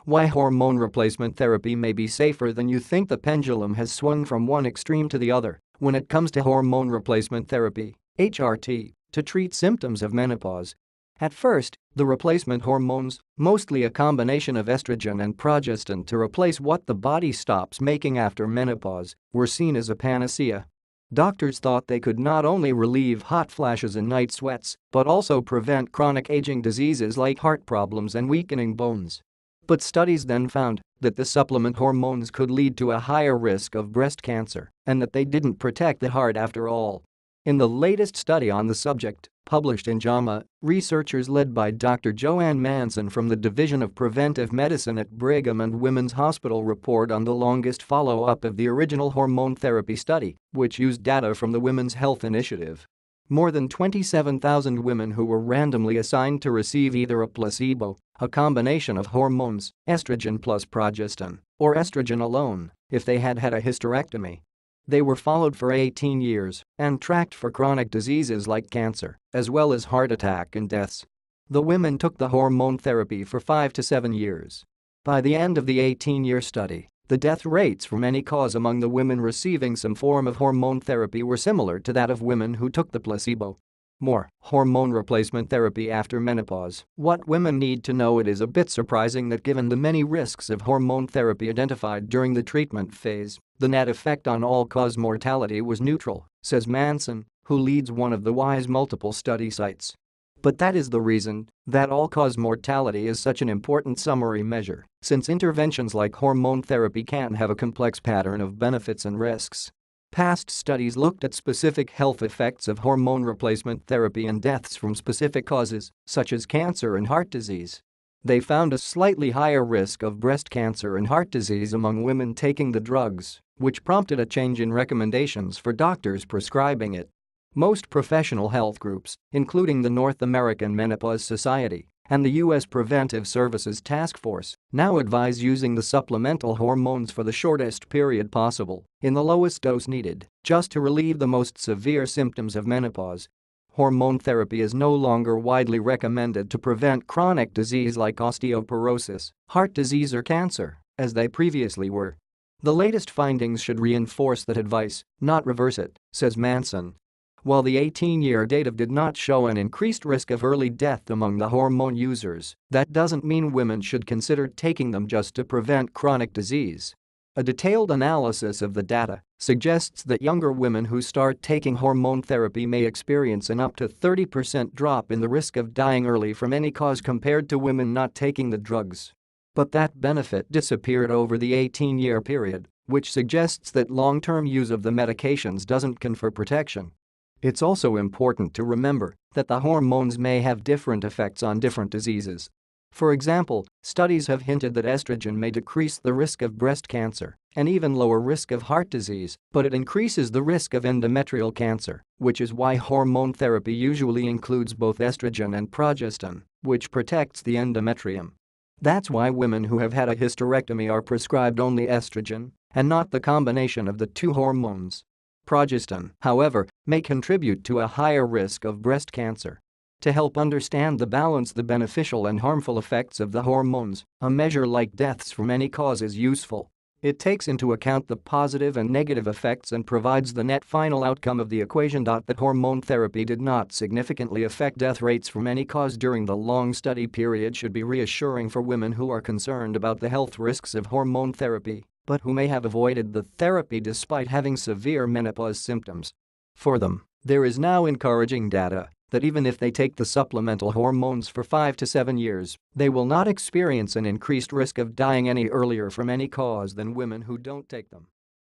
Why hormone replacement therapy may be safer than you think. The pendulum has swung from one extreme to the other when it comes to hormone replacement therapy (HRT) to treat symptoms of menopause. At first, the replacement hormones, mostly a combination of estrogen and progestin to replace what the body stops making after menopause, were seen as a panacea. Doctors thought they could not only relieve hot flashes and night sweats but also prevent chronic aging diseases like heart problems and weakening bones. But studies then found that the supplement hormones could lead to a higher risk of breast cancer and that they didn't protect the heart after all. In the latest study on the subject, published in JAMA, researchers led by Dr. JoAnn Manson from the Division of Preventive Medicine at Brigham and Women's Hospital report on the longest follow-up of the original hormone therapy study, which used data from the Women's Health Initiative. More than 27,000 women who were randomly assigned to receive either a placebo, a combination of hormones, estrogen plus progestin, or estrogen alone, if they had had a hysterectomy. They were followed for 18 years and tracked for chronic diseases like cancer, as well as heart attack and deaths. The women took the hormone therapy for 5 to 7 years. By the end of the 18-year study, the death rates from any cause among the women receiving some form of hormone therapy were similar to that of women who took the placebo. More hormone replacement therapy after menopause. What women need to know. It is a bit surprising that given the many risks of hormone therapy identified during the treatment phase, the net effect on all-cause mortality was neutral, says Manson, who leads one of the WISE multiple study sites. But that is the reason that all-cause mortality is such an important summary measure, since interventions like hormone therapy can have a complex pattern of benefits and risks. Past studies looked at specific health effects of hormone replacement therapy and deaths from specific causes, such as cancer and heart disease. They found a slightly higher risk of breast cancer and heart disease among women taking the drugs, which prompted a change in recommendations for doctors prescribing it. Most professional health groups, including the North American Menopause Society and the U.S. Preventive Services Task Force, now advise using the supplemental hormones for the shortest period possible, in the lowest dose needed, just to relieve the most severe symptoms of menopause. Hormone therapy is no longer widely recommended to prevent chronic disease like osteoporosis, heart disease or cancer, as they previously were. The latest findings should reinforce that advice, not reverse it, says Manson. While the 18-year data did not show an increased risk of early death among the hormone users, that doesn't mean women should consider taking them just to prevent chronic disease. A detailed analysis of the data suggests that younger women who start taking hormone therapy may experience an up to 30% drop in the risk of dying early from any cause compared to women not taking the drugs. But that benefit disappeared over the 18-year period, which suggests that long-term use of the medications doesn't confer protection. It's also important to remember that the hormones may have different effects on different diseases. For example, studies have hinted that estrogen may decrease the risk of breast cancer and even lower risk of heart disease, but it increases the risk of endometrial cancer, which is why hormone therapy usually includes both estrogen and progestin, which protects the endometrium. That's why women who have had a hysterectomy are prescribed only estrogen and not the combination of the two hormones. Progestin, however, may contribute to a higher risk of breast cancer. To help understand the beneficial and harmful effects of the hormones, a measure like deaths from any cause is useful. It takes into account the positive and negative effects and provides the net final outcome of the equation. That hormone therapy did not significantly affect death rates from any cause during the long study period should be reassuring for women who are concerned about the health risks of hormone therapy, but who may have avoided the therapy despite having severe menopause symptoms. For them, there is now encouraging data that even if they take the supplemental hormones for 5 to 7 years, they will not experience an increased risk of dying any earlier from any cause than women who don't take them.